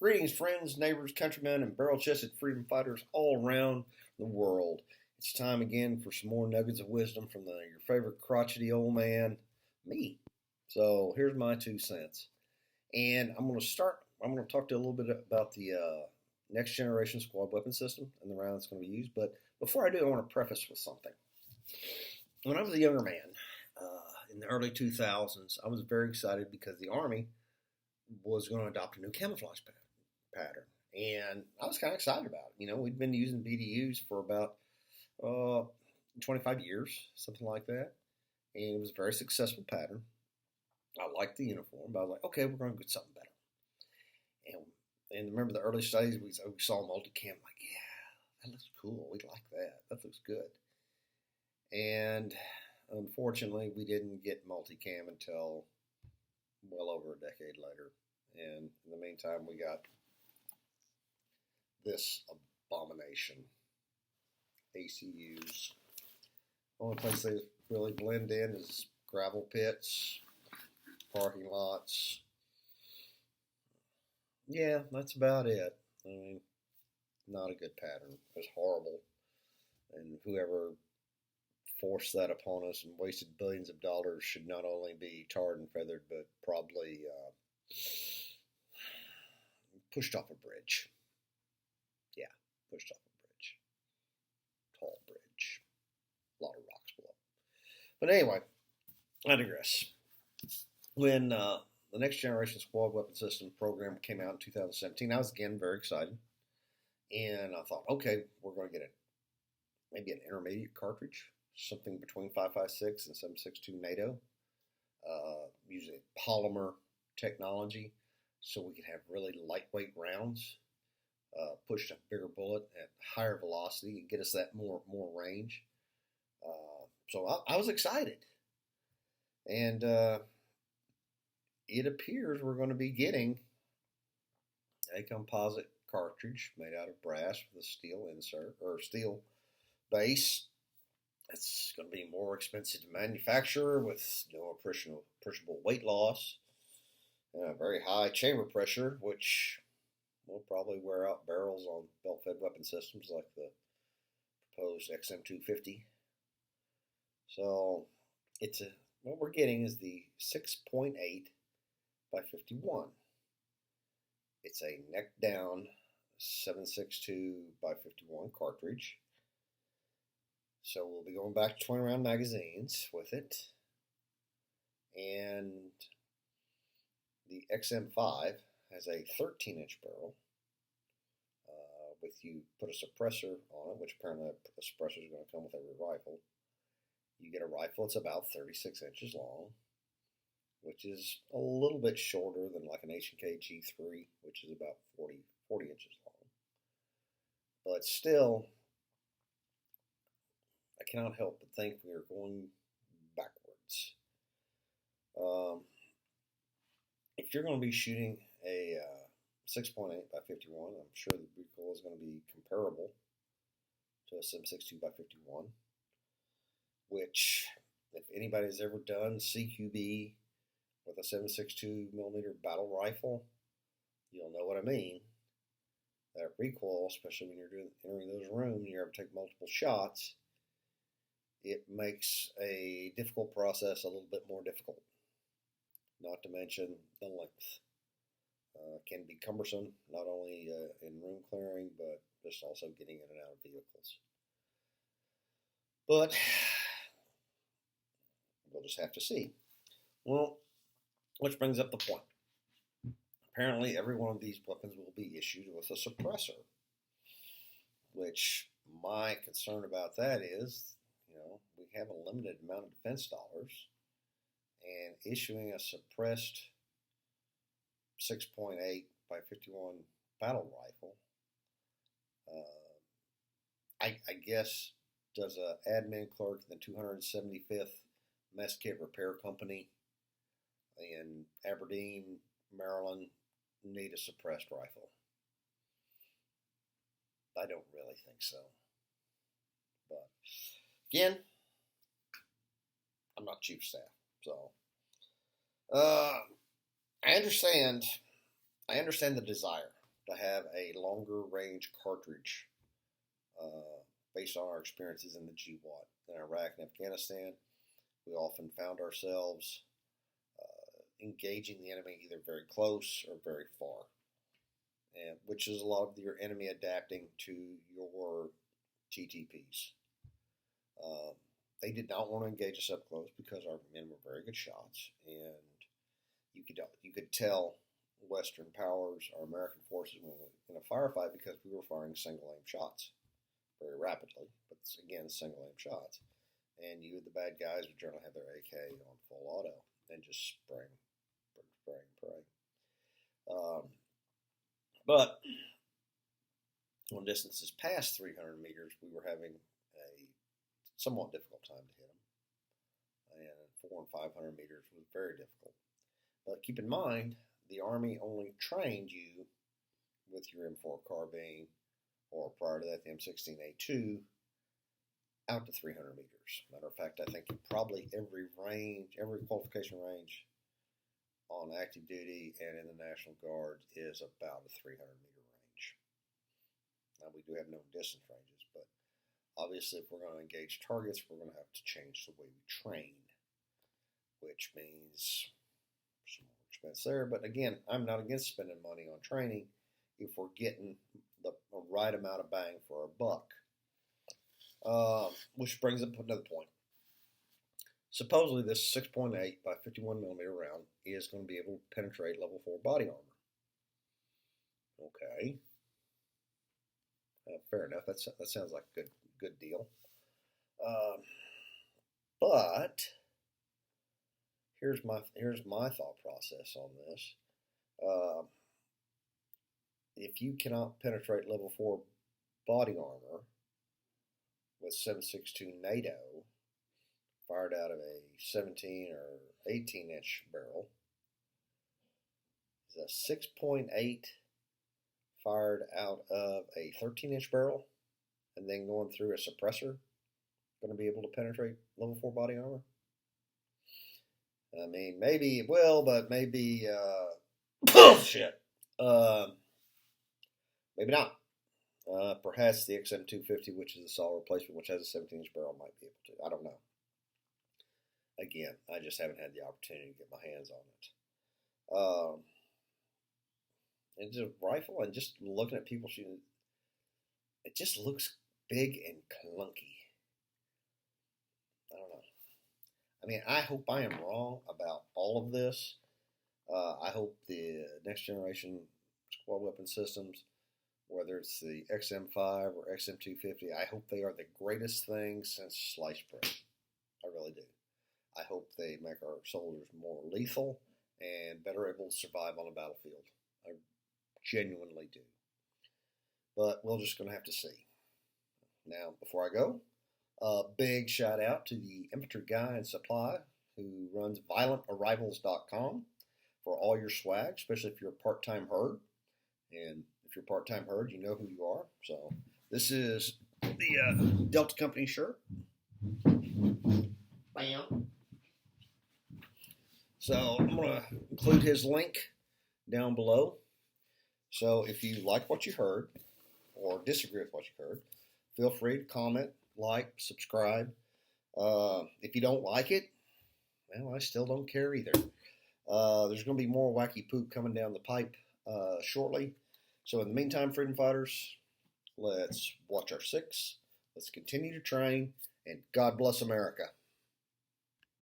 Greetings, friends, neighbors, countrymen, and barrel-chested freedom fighters all around the world. It's time again for some more nuggets of wisdom from your favorite crotchety old man, me. So here's my 2 cents. And I'm going to talk to you a little bit about the next generation squad weapon system and the round that's going to be used. But before I do, I want to preface with something. When I was a younger man, in the early 2000s, I was very excited because the Army was going to adopt a new camouflage pattern. And I was kind of excited about it. You know, we'd been using BDUs for about 25 years, something like that. And it was a very successful pattern. I liked the uniform, but I was like, okay, we're going to get something better. And remember the early studies, we saw multicam, like, yeah, that looks cool. We like that. That looks good. And unfortunately, we didn't get multicam until well over a decade later. And in the meantime, we got this abomination, ACUs. Only place they really blend in is gravel pits, parking lots. Yeah, that's about it. I mean, not a good pattern. It was horrible. And whoever forced that upon us and wasted billions of dollars should not only be tarred and feathered, but probably pushed off a bridge. Yeah, pushed off a bridge. Tall bridge. A lot of rocks below. But anyway, I digress. When the Next Generation Squad Weapon System program came out in 2017, I was again very excited. And I thought, okay, we're going to get maybe an intermediate cartridge, something between 5.56 and 7.62 NATO, using polymer technology so we could have really lightweight rounds, push a bigger bullet at higher velocity and get us that more range. So I was excited. And it appears we're going to be getting a composite cartridge made out of brass with a steel insert or steel base. It's going to be more expensive to manufacture with no appreciable weight loss, very high chamber pressure, which will probably wear out barrels on belt-fed weapon systems like the proposed XM250. So what we're getting is the 6.8 by 51. It's a neck down 7.62 by 51 cartridge. So we'll be going back to 20 round magazines with it. And the XM5 has a 13-inch barrel. You put a suppressor on it, which apparently a suppressor is going to come with every rifle. You get a rifle that's about 36 inches long, which is a little bit shorter than like an H&K G3, which is about 40 inches long. But still, I cannot help but think we are going backwards. If you're going to be shooting a 6.8 by 51, I'm sure the recoil is going to be comparable to a 7.62 by 51, which, if anybody's ever done CQB with a 7.62 millimeter battle rifle, you'll know what I mean. That recoil, especially when you're entering those rooms and you ever take multiple shots, it makes a difficult process a little bit more difficult. Not to mention the length. Can be cumbersome, not only in room clearing, but just also getting in and out of vehicles. But we'll just have to see. Well, which brings up the point. Apparently, every one of these weapons will be issued with a suppressor, which my concern about that is, we have a limited amount of defense dollars, and issuing a suppressed 6.8 by 51 battle rifle, I guess, does an admin clerk in the 275th Mess Kit Repair Company in Aberdeen, Maryland, need a suppressed rifle? I don't really think so. But again, I'm not chief of staff, so I understand the desire to have a longer range cartridge based on our experiences in the GWAT. In Iraq and Afghanistan, we often found ourselves engaging the enemy either very close or very far, and which is a lot of your enemy adapting to your TTPs. They did not want to engage us up close because our men were very good shots, and you could tell Western powers, our American forces, were in a firefight because we were firing single aim shots very rapidly, but again, single aim shots. And you, the bad guys, would generally have their AK on full auto and just spraying. But on distances past 300 meters, we were having a somewhat difficult time to hit them. And 400 and 500 meters was very difficult. But keep in mind, the Army only trained you with your M4 carbine, or prior to that, the M16A2, out to 300 meters. Matter of fact, I think probably every qualification range on active duty and in the National Guard is about a 300 meter range. Now, we do have known distance ranges, but obviously if we're going to engage targets, we're going to have to change the way we train, which means some more expense there. But again, I'm not against spending money on training if we're getting the right amount of bang for our buck. Which brings up another point. Supposedly this 6.8 by 51 millimeter round is going to be able to penetrate level 4 body armor. Okay. Fair enough. That sounds like a good deal. But here's my thought process on this. If you cannot penetrate level 4 body armor with 7.62 NATO fired out of a 17 or 18-inch barrel, is a 6.8 fired out of a 13-inch barrel and then going through a suppressor going to be able to penetrate level 4 body armor? I mean, maybe it will, but maybe bullshit. Maybe not. Perhaps the XM250, which is a solid replacement, which has a 17-inch barrel, might be able to. I don't know. Again, I just haven't had the opportunity to get my hands on it. And just a rifle, and just looking at people shooting, it just looks big and clunky. I don't know. I mean, I hope I am wrong about all of this. I hope the next generation squad weapon systems, whether it's the XM5 or XM250, I hope they are the greatest thing since sliced bread. I really do. I hope they make our soldiers more lethal and better able to survive on the battlefield. I genuinely do. But we're just going to have to see. Now, before I go, a big shout out to the infantry guy in supply who runs violentarrivals.com for all your swag, especially if you're a part-time herd. And if you're a part-time herd, you know who you are. So this is the Delta Company shirt. Bam. So I'm going to include his link down below. So if you like what you heard or disagree with what you heard, feel free to comment, like, subscribe. If you don't like it, well, I still don't care either. There's going to be more wacky poop coming down the pipe shortly. So in the meantime, freedom fighters, let's watch our six. Let's continue to train, and God bless America.